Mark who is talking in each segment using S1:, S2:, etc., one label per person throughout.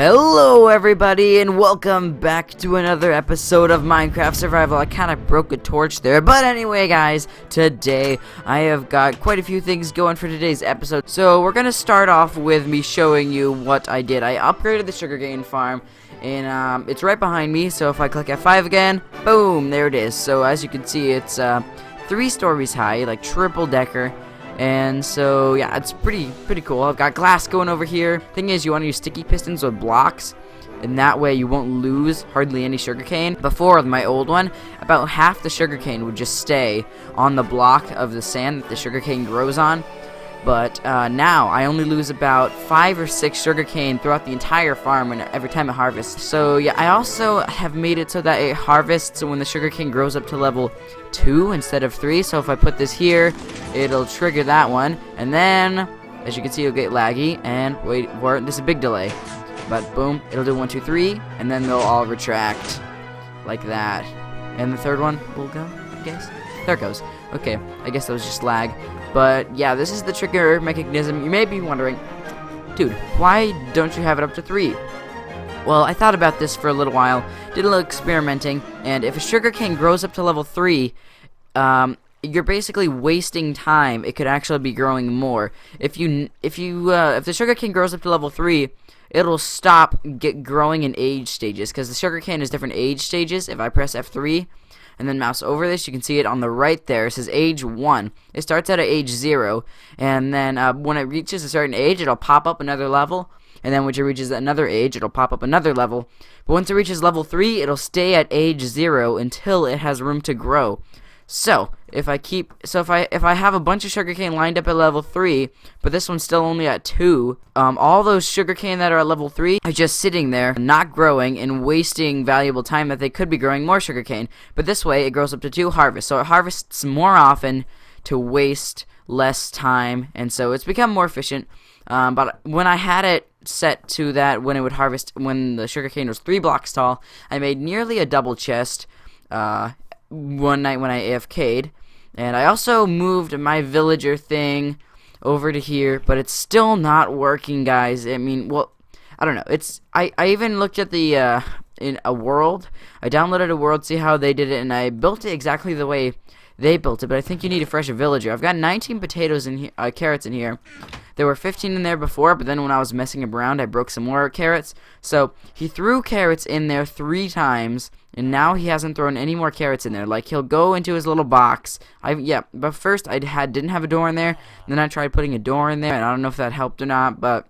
S1: Hello everybody and welcome back to another episode of Minecraft Survival. I kind of broke a torch there, but anyway guys, today I have got quite a few things going for today's episode. So we're going to start off with me showing you what I did. I upgraded the sugarcane farm and it's right behind me, so if I click F5 again, boom, there it is. So as you can see, it's 3 stories high, like triple decker. And so yeah, it's pretty cool. I've got glass going over here. Thing is, you want to use sticky pistons with blocks, and that way you won't lose hardly any sugarcane. Before, with my old one, about half the sugarcane would just stay on the block of the sand that the sugarcane grows on. But now I only lose about 5 or 6 sugarcane throughout the entire farm every time it harvests. So yeah, I also have made it so that it harvests when the sugarcane grows up to level 2 instead of 3. So if I put this here, it'll trigger that one, and then as you can see, it'll get laggy. And wait for it, there's a big delay, but boom, it'll do 1, 2, 3, and then they'll all retract like that. And the third one will go, I guess. There it goes. Okay, I guess that was just lag. But yeah, this is the trigger mechanism. You may be wondering, dude, why don't you have it up to 3? Well, I thought about this for a little while, did a little experimenting, and if a sugarcane grows up to level 3, you're basically wasting time. It could actually be growing more. If the sugarcane grows up to level 3, it'll stop growing in age stages, because the sugarcane has different age stages. If I press F3 and then mouse over this, you can see it on the right there. It says age 1. It starts at age 0, and then when it reaches a certain age, it'll pop up another level, and then when it reaches another age, it'll pop up another level. But once it reaches level 3, it'll stay at age 0 until it has room to grow. So if I have a bunch of sugarcane lined up at level 3, but this one's still only at 2, all those sugarcane that are at level 3 are just sitting there, not growing, and wasting valuable time that they could be growing more sugarcane. But this way, it grows up to 2 harvests, so it harvests more often to waste less time, and so it's become more efficient. But when I had it set to that, when it would harvest, when the sugarcane was 3 blocks tall, I made nearly a double chest one night when I AFK'd, and I also moved my villager thing over to here, but it's still not working, guys. I mean, well, I don't know. I even looked at the in a world. I downloaded a world, see how they did it, and I built it exactly the way they built it. But I think you need a fresh villager. I've got 19 potatoes in here, carrots in here. There were 15 in there before, but then when I was messing around, I broke some more carrots. So he threw carrots in there 3 times, and now he hasn't thrown any more carrots in there. Like, he'll go into his little box. But first I didn't have a door in there. And then I tried putting a door in there, and I don't know if that helped or not, but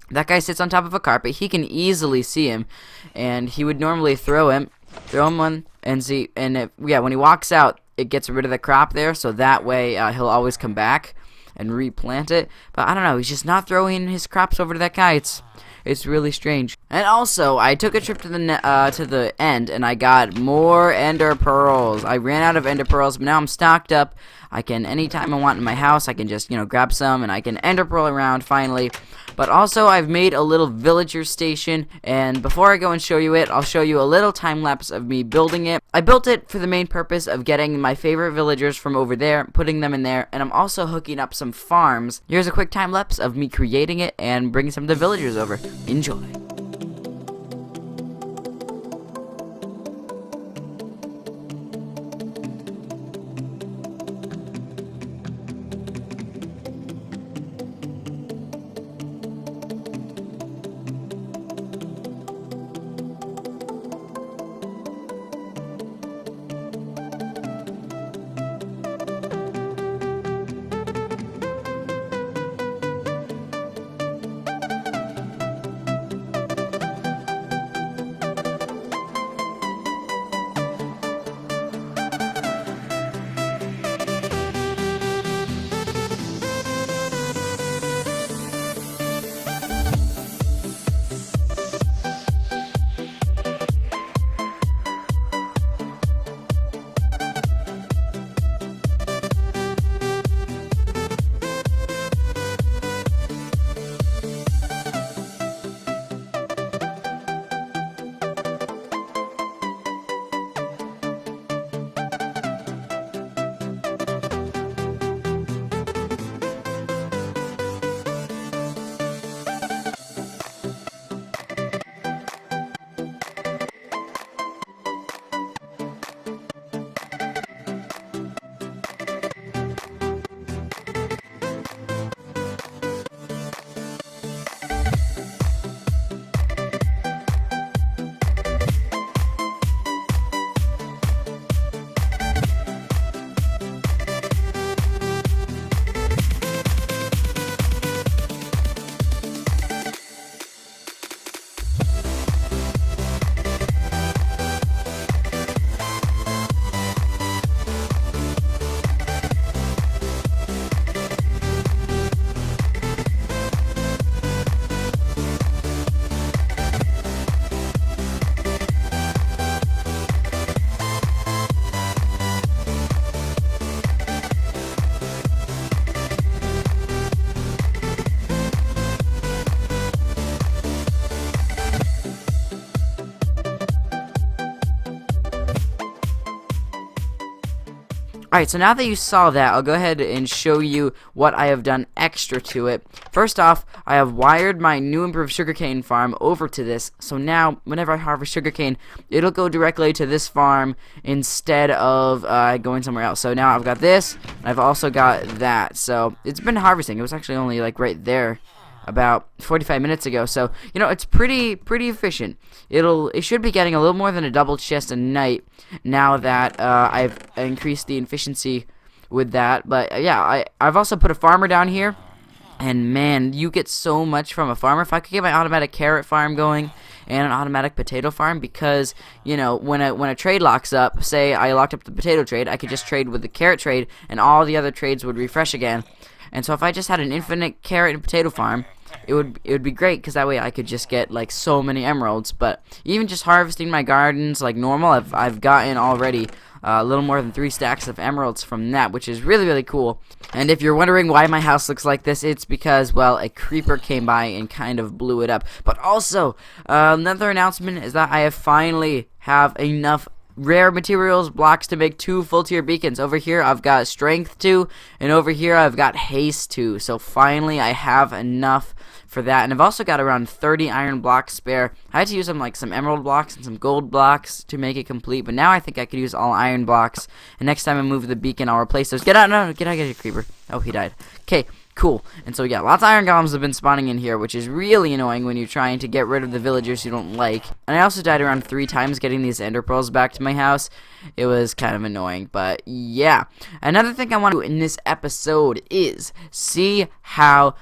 S1: that guy sits on top of a carpet. He can easily see him, and he would normally throw him one, and see. And when he walks out, it gets rid of the crop there, so that way he'll always come back and replant it. But I don't know, he's just not throwing his crops over to that guy. It's really strange. And also, I took a trip to the end, and I got more ender pearls. I ran out of ender pearls, but now I'm stocked up. I can, anytime I want in my house, I can just, grab some, and I can ender pearl around finally. But also, I've made a little villager station, and before I go and show you it, I'll show you a little time-lapse of me building it. I built it for the main purpose of getting my favorite villagers from over there, putting them in there, and I'm also hooking up some farms. Here's a quick time-lapse of me creating it and bringing some of the villagers over. Enjoy. Alright, so now that you saw that, I'll go ahead and show you what I have done extra to it. First off, I have wired my new improved sugarcane farm over to this, so now whenever I harvest sugarcane, it'll go directly to this farm instead of going somewhere else. So now I've got this, and I've also got that. So it's been harvesting. It was actually only like right there about 45 minutes ago, so you know it's pretty efficient. It should be getting a little more than a double chest a night now that I've increased the efficiency with that. But yeah, I've also put a farmer down here, and man, you get so much from a farmer. If I could get my automatic carrot farm going and an automatic potato farm, because you know when a trade locks up, say I locked up the potato trade, I could just trade with the carrot trade and all the other trades would refresh again. And so if I just had an infinite carrot and potato farm, it would be great, because that way I could just get like so many emeralds. But even just harvesting my gardens like normal, I've gotten already a little more than 3 stacks of emeralds from that, which is really cool. And if you're wondering why my house looks like this, it's because, well, a creeper came by and kind of blew it up. But also, another announcement is that I have finally have enough rare materials blocks to make 2 full tier beacons. Over here I've got strength 2, and over here I've got haste 2. So finally I have enough for that, and I've also got around 30 iron blocks spare. I had to use like some emerald blocks and some gold blocks to make it complete, but now I think I could use all iron blocks, and next time I move the beacon I'll replace those. Get out, no, get out, get a creeper. Oh, he died. Okay, cool. And so yeah, lots of iron golems have been spawning in here, which is really annoying when you're trying to get rid of the villagers you don't like. And I also died around 3 times getting these ender pearls back to my house. It was kind of annoying, but yeah. Another thing I want to do in this episode is see how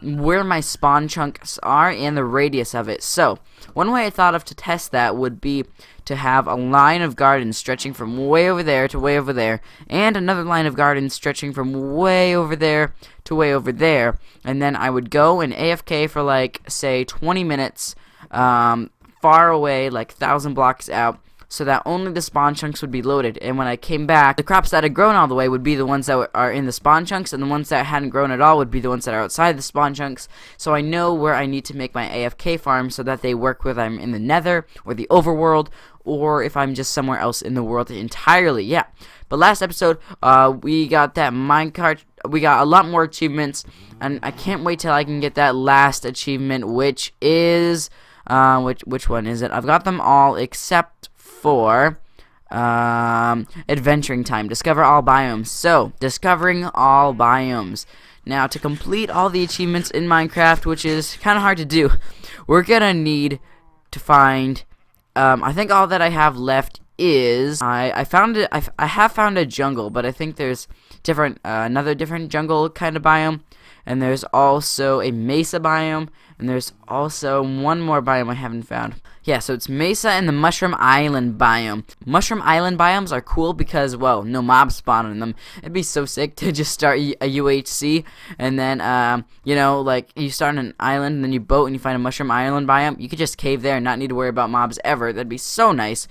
S1: where my spawn chunks are and the radius of it. So one way I thought of to test that would be to have a line of gardens stretching from way over there to way over there, and another line of gardens stretching from way over there to way over there, and then I would go and AFK for like say 20 minutes far away, like 1,000 blocks out, so that only the spawn chunks would be loaded. And when I came back, the crops that had grown all the way would be the ones that are in the spawn chunks, and the ones that hadn't grown at all would be the ones that are outside the spawn chunks. So I know where I need to make my AFK farm so that they work whether I'm in the nether or the overworld, or if I'm just somewhere else in the world entirely. Yeah. But last episode, we got that minecart. We got a lot more achievements, and I can't wait till I can get that last achievement, which is which one is it? I've got them all except for adventuring time. Discover all biomes. So discovering all biomes. Now, to complete all the achievements in Minecraft, which is kind of hard to do, we're gonna need to find I think all that I have left is I have found a jungle, but I think there's another different jungle kind of biome, and there's also a mesa biome, and there's also one more biome I haven't found. Yeah, so it's Mesa and the Mushroom Island biome. Mushroom Island biomes are cool because, well, no mobs spawn in them. It'd be so sick to just start a UHC, and then, you know, like, you start on an island, and then you boat, and you find a Mushroom Island biome. You could just cave there and not need to worry about mobs ever. That'd be so nice.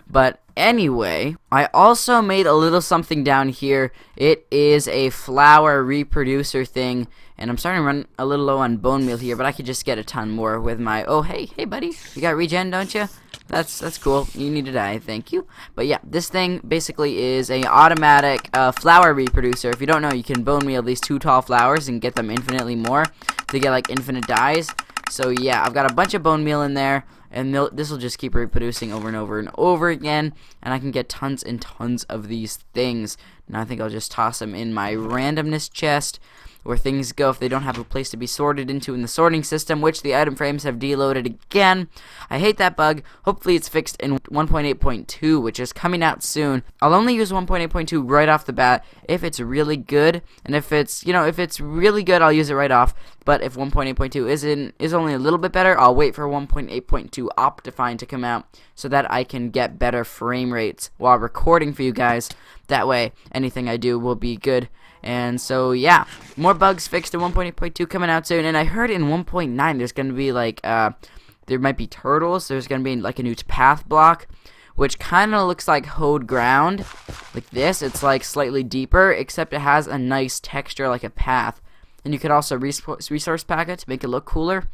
S1: But anyway, I also made a little something down here. It is a flower reproducer thing, and I'm starting to run a little low on bone meal here, but I could just get a ton more with my... Oh, hey buddy, you got regen, don't you? That's cool. You need to die, thank you. But yeah, this thing basically is a automatic flower reproducer. If you don't know, you can bone meal these 2 tall flowers and get them infinitely more to get like infinite dyes. So yeah, I've got a bunch of bone meal in there, and this will just keep reproducing over and over and over again, and I can get tons and tons of these things. Now I think I'll just toss them in my randomness chest, where things go if they don't have a place to be sorted into in the sorting system, which the item frames have deloaded again. I hate that bug. Hopefully it's fixed in 1.8.2, which is coming out soon. I'll only use 1.8.2 right off the bat if it's really good, and if it's, you know, if it's really good, I'll use it right off. But if 1.8.2 is only a little bit better, I'll wait for 1.8.2 Optifine to come out so that I can get better frame rates while recording for you guys. That way, anything I do will be good. And so, yeah, more bugs fixed in 1.8.2 coming out soon. And I heard in 1.9 there's going to be, like, there might be turtles. There's going to be, like, a new path block, which kind of looks like hoed ground, like this. It's, like, slightly deeper, except it has a nice texture like a path. And you could also resource pack it to make it look cooler.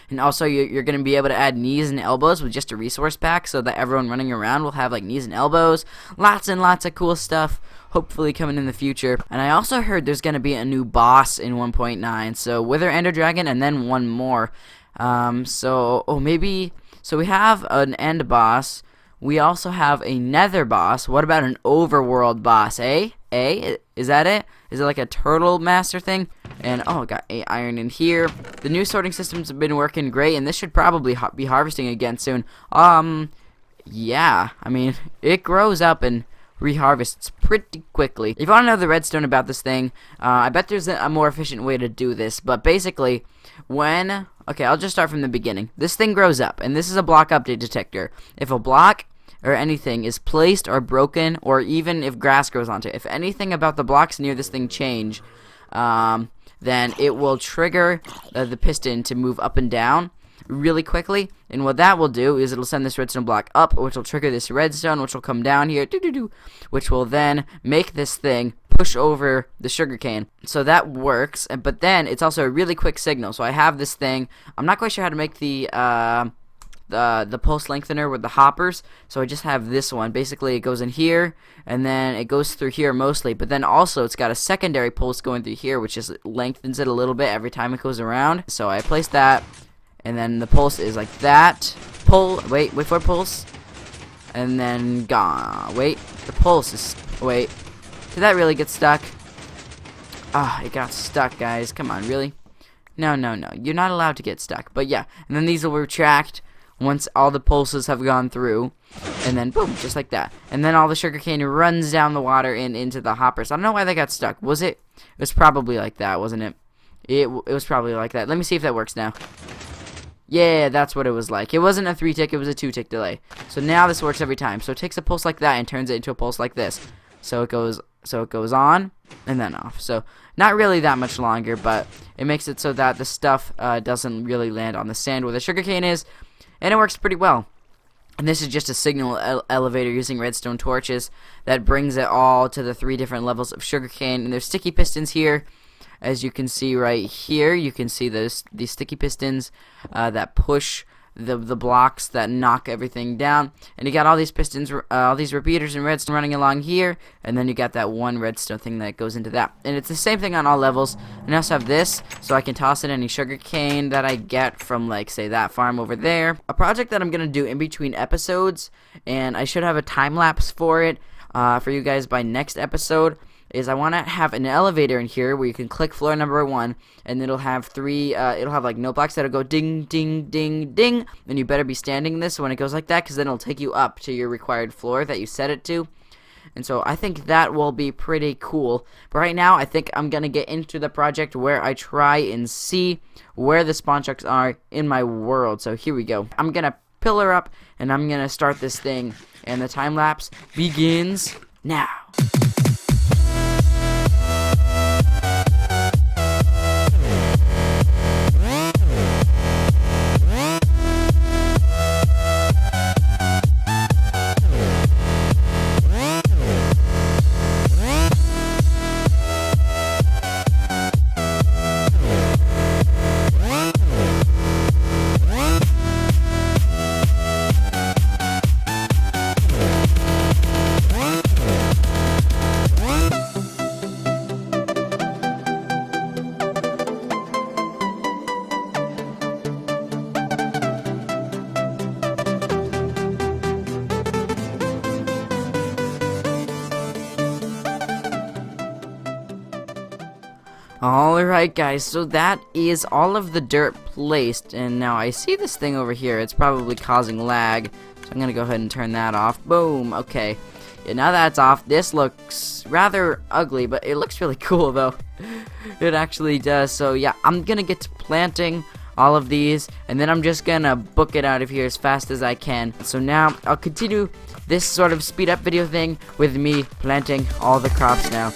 S1: And also you're going to be able to add knees and elbows with just a resource pack, so that everyone running around will have like knees and elbows. Lots and lots of cool stuff hopefully coming in the future. And I also heard there's going to be a new boss in 1.9, so Wither Ender Dragon and then one more. So we have an end boss. We also have a nether boss. What about an overworld boss, eh? Is that it? Is it like a turtle master thing? And, oh, I got 8 iron in here. The new sorting systems have been working great, and this should probably be harvesting again soon. Yeah. I mean, it grows up and reharvests pretty quickly. If you want to know the redstone about this thing, I bet there's a more efficient way to do this. But basically, okay, I'll just start from the beginning. This thing grows up, and this is a block update detector. If a block or anything is placed or broken, or even if grass grows onto it, if anything about the blocks near this thing change, then it will trigger the piston to move up and down really quickly. And what that will do is it'll send this redstone block up, which will trigger this redstone, which will come down here, which will then make this thing push over the sugarcane. So that works, but then it's also a really quick signal. So I have this thing. I'm not quite sure how to make the pulse lengthener with the hoppers, so I just have this one. Basically, it goes in here, and then it goes through here mostly, but then also it's got a secondary pulse going through here, which just lengthens it a little bit every time it goes around. So I place that, and then the pulse is like that. Wait for pulse, and then gone. Wait, the pulse is, wait, did that really get stuck? It got stuck, guys. Come on, really? No, you're not allowed to get stuck. But yeah, and then these will retract once all the pulses have gone through, and then boom, just like that. And then all the sugarcane runs down the water and into the hoppers. I don't know why they got stuck. Was it? It was probably like that, wasn't it? It was probably like that. Let me see if that works now. Yeah, that's what it was like. It wasn't a 3-tick, it was a 2-tick delay. So now this works every time. So it takes a pulse like that and turns it into a pulse like this. So it goes on and then off. So not really that much longer, but it makes it so that the stuff doesn't really land on the sand where the sugarcane is, and it works pretty well. And this is just a signal elevator using redstone torches that brings it all to the 3 different levels of sugarcane. And there's sticky pistons here. As you can see right here, you can see these sticky pistons that push the blocks that knock everything down. And you got all these pistons, all these repeaters and redstone running along here, and then you got that one redstone thing that goes into that. And it's the same thing on all levels. And I also have this, so I can toss in any sugar cane that I get from, like, say, that farm over there. A project that I'm gonna do in between episodes, and I should have a time lapse for it for you guys by next episode, is I want to have an elevator in here where you can click floor number 1, and it'll have it'll have like note blocks that'll go ding, ding, ding, ding, and you better be standing this when it goes like that, because then it'll take you up to your required floor that you set it to. And so I think that will be pretty cool. But right now, I think I'm going to get into the project where I try and see where the spawn chunks are in my world. So here we go. I'm going to pillar up, and I'm going to start this thing, and the time lapse begins now. Alright guys, so that is all of the dirt placed, and now I see this thing over here. It's probably causing lag, so I'm gonna go ahead and turn that off. Boom, okay. Yeah, now that's off. This looks rather ugly, but it looks really cool though. It actually does. So yeah, I'm gonna get to planting all of these, and then I'm just gonna book it out of here as fast as I can. So now I'll continue this sort of speed up video thing with me planting all the crops now.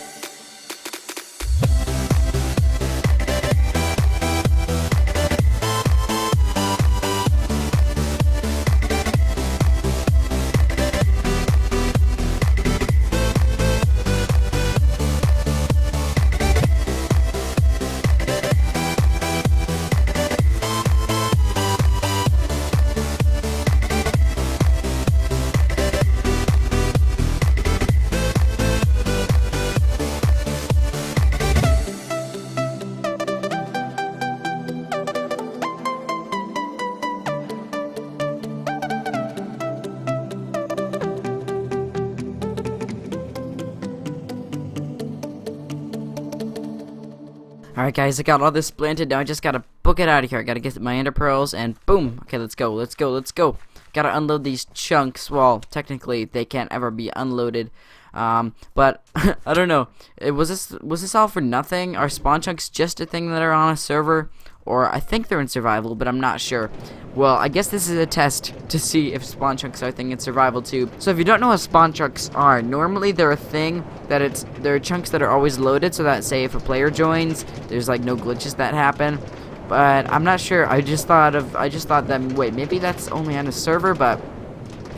S1: Alright guys, I got all this planted. Now I just gotta book it out of here. I gotta get my ender pearls and boom. Okay, let's go. Gotta unload these chunks. Well, technically they can't ever be unloaded. But I don't know. Was this all for nothing? Are spawn chunks just a thing that are on a server? Or I think they're in survival, but I'm not sure. Well, I guess this is a test to see if spawn chunks are a thing in survival too. So if you don't know what spawn chunks are, normally they're a thing that they're chunks that are always loaded, so that say if a player joins, there's like no glitches that happen. But I'm not sure. I just thought that wait, maybe that's only on a server, but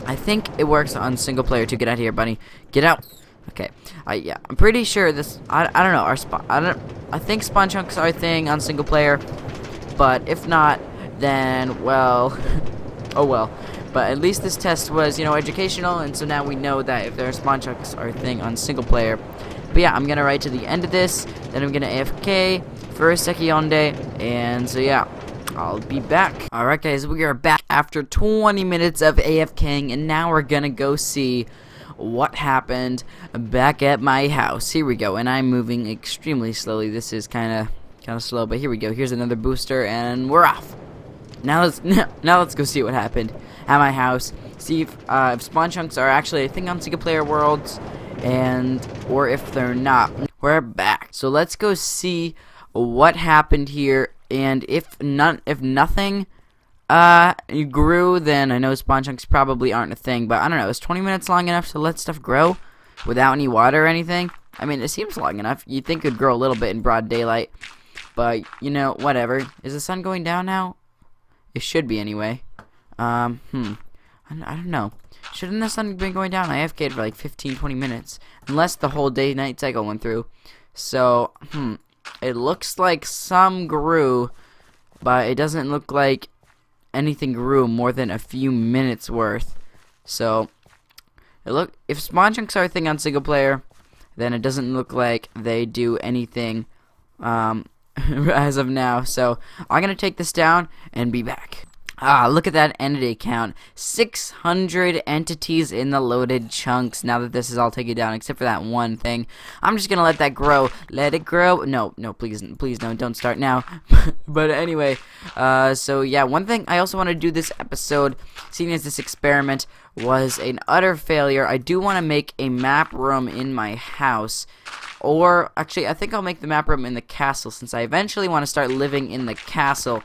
S1: I think it works on single player too. Get out of here, bunny. Get out. Okay. Yeah, I'm pretty sure this. I don't know. I think spawn chunks are a thing on single player, but if not, then well, oh well. But at least this test was, you know, educational, and so now we know that if there are spawn chunks are a thing on single player. But yeah, I'm gonna ride to the end of this, then I'm gonna AFK for a second, and so yeah. I'll be back. Alright guys, we are back after 20 minutes of AFKing, and now we're gonna go see what happened back at my house. Here we go, and I'm moving extremely slowly. This is kinda slow, but here we go. Here's another booster, and we're off. Now let's go see what happened at my house. See if spawn chunks are actually a thing on single player worlds, or if they're not. We're back. So let's go see what happened here. And if nothing grew, then I know spawn chunks probably aren't a thing. But I don't know. Is 20 minutes long enough to let stuff grow without any water or anything? I mean, it seems long enough. You'd think it'd grow a little bit in broad daylight. But, you know, whatever. Is the sun going down now? It should be anyway. I don't know. Shouldn't the sun be going down? I AFK'd for like 15-20 minutes. Unless the whole day-night cycle went through. So, it looks like some grew, but it doesn't look like anything grew more than a few minutes worth. So, if spawn chunks are a thing on single player, then it doesn't look like they do anything as of now. So, I'm going to take this down and be back. Look at that entity count. 600 entities in the loaded chunks now that this is all taken down, except for that one thing. I'm just gonna let that grow. Let it grow. No, please no, don't start now. But anyway, so yeah, one thing I also want to do this episode, seeing as this experiment was an utter failure, I do want to make a map room in my house. Or, actually, I think I'll make the map room in the castle, since I eventually want to start living in the castle.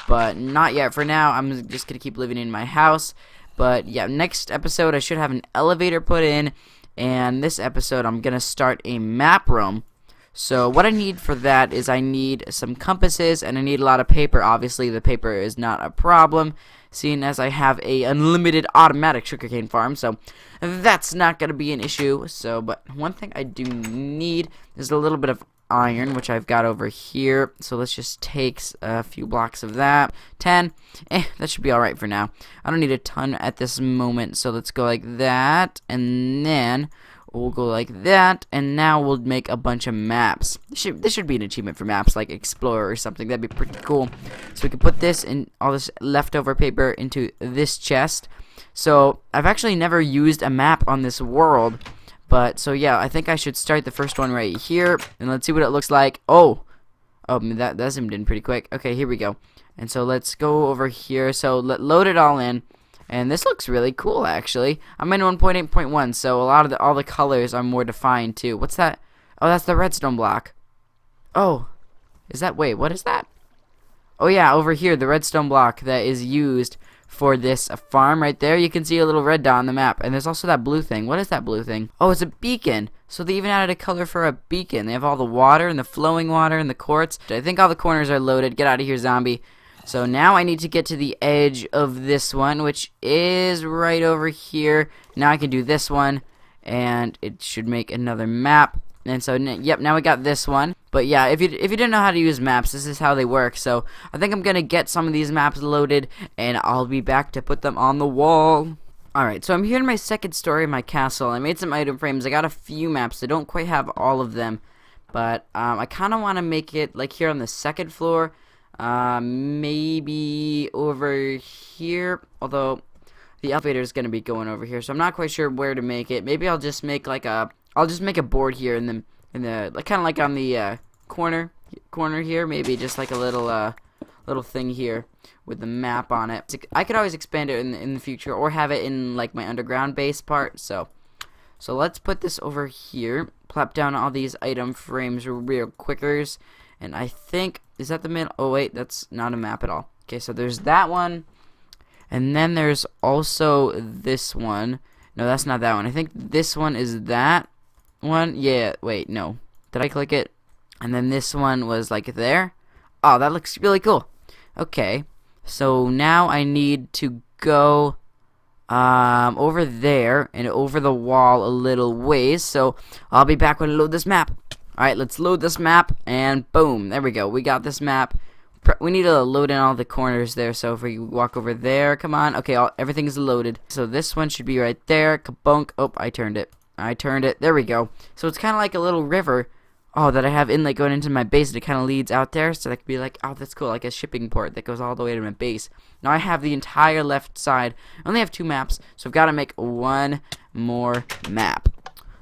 S1: But not yet. For now, I'm just going to keep living in my house. But yeah, next episode I should have an elevator put in. And this episode I'm going to start a map room. So what I need for that is I need some compasses and I need a lot of paper. Obviously the paper is not a problem, seeing as I have a unlimited automatic sugarcane farm. So that's not going to be an issue. So, but one thing I do need is a little bit of iron, which I've got over here. So let's just take a few blocks of that. 10. That should be alright for now. I don't need a ton at this moment. So let's go like that. And then we'll go like that. And now we'll make a bunch of maps. This should be an achievement for maps, like Explorer or something. That'd be pretty cool. So we can put this in, all this leftover paper, into this chest. So I've actually never used a map on this world. But, so yeah, I think I should start the first one right here, and let's see what it looks like. Oh, that zoomed in pretty quick. Okay, here we go. And so let's go over here. So load it all in, and this looks really cool, actually. I'm in 1.8.1, so all the colors are more defined too. What's that? Oh, that's the redstone block. Oh, wait, what is that? Oh yeah, over here, the redstone block that is used for this farm right there. You can see a little red dot on the map, and there's also that blue thing. What is that blue thing? Oh, it's a beacon. So they even added a color for a beacon. They have all the water and the flowing water and the quartz. I think all the corners are loaded. Get out of here, zombie. So now I need to get to the edge of this one, which is right over here. Now I can do this one, and it should make another map. And so, yep, now we got this one. But yeah, if you didn't know how to use maps, this is how they work. So I think I'm going to get some of these maps loaded, and I'll be back to put them on the wall. Alright, so I'm here in my second story of my castle. I made some item frames. I got a few maps. I don't quite have all of them. But I kind of want to make it like here on the second floor. Maybe over here. Although the elevator is going to be going over here. So I'm not quite sure where to make it. Maybe I'll just make like a... I'll just make a board here in the like, kind of like on the corner corner here. Maybe just like a little thing here with the map on it. I could always expand it in the future, or have it in like my underground base part. So let's put this over here. Plop down all these item frames real quickers. And I think, is that the middle? Oh wait, that's not a map at all. Okay, so there's that one. And then there's also this one. No, that's not that one. I think this one is that one. Yeah, wait, no. Did I click it? And then this one was like there. Oh, that looks really cool. Okay, so now I need to go over there and over the wall a little ways. So I'll be back when I load this map. Alright, let's load this map, and boom, there we go. We got this map. We need to load in all the corners there, so if we walk over there, come on. Okay, everything is loaded. So this one should be right there. Kabunk. Oh, I turned it. There we go. So it's kind of like a little river. Oh, that I have inlet going into my base, and it kind of leads out there, so that could be like, oh, that's cool, like a shipping port that goes all the way to my base. Now I have the entire left side. I only have 2 maps, so I've got to make 1 more map.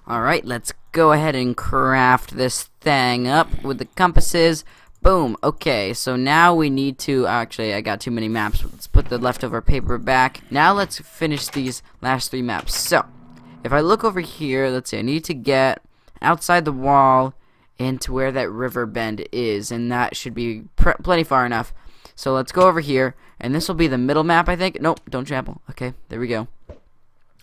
S1: Alright, let's go ahead and craft this thing up with the compasses. Boom. Okay, so now we need to, actually, I got too many maps. Let's put the leftover paper back. Now let's finish these last 3 maps. So, if I look over here, let's see, I need to get outside the wall into where that river bend is, and that should be plenty far enough. So let's go over here, and this will be the middle map, I think. Nope, don't trample. Okay, there we go.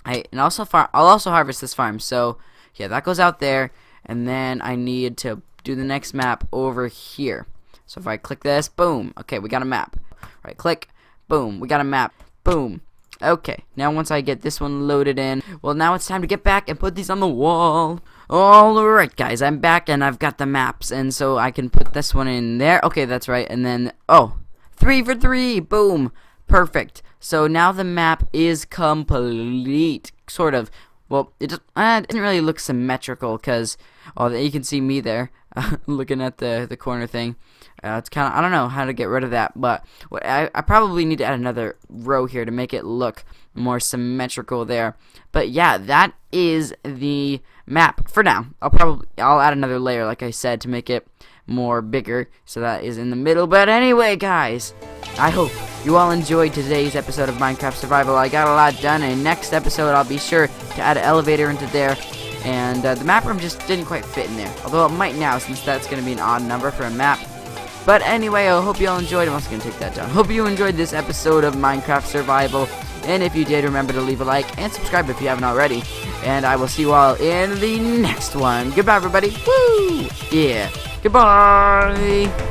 S1: And also I'll also harvest this farm. So yeah, that goes out there, and then I need to do the next map over here. So if I click this, boom. Okay, we got a map. Right click, boom. We got a map. Boom. Okay, now once I get this one loaded in, well, now it's time to get back and put these on the wall. Alright, guys, I'm back, and I've got the maps, and so I can put this one in there. Okay, that's right, and then, oh, 3 for 3, boom, perfect. So now the map is complete, sort of. Well, it doesn't really look symmetrical, because, oh, you can see me there, looking at the corner thing. It's kind of, I don't know how to get rid of that, but I probably need to add another row here to make it look more symmetrical there. But yeah, that is the map for now. I'll add another layer, like I said, to make it more bigger, so that is in the middle. But anyway, guys, I hope you all enjoyed today's episode of Minecraft Survival. I got a lot done, and next episode I'll be sure to add an elevator into there. And the map room just didn't quite fit in there, although it might now, since that's going to be an odd number for a map. But anyway, I hope you all enjoyed. I'm also going to take that down. Hope you enjoyed this episode of Minecraft Survival. And if you did, remember to leave a like and subscribe if you haven't already. And I will see you all in the next one. Goodbye, everybody. Woo! Yeah. Goodbye.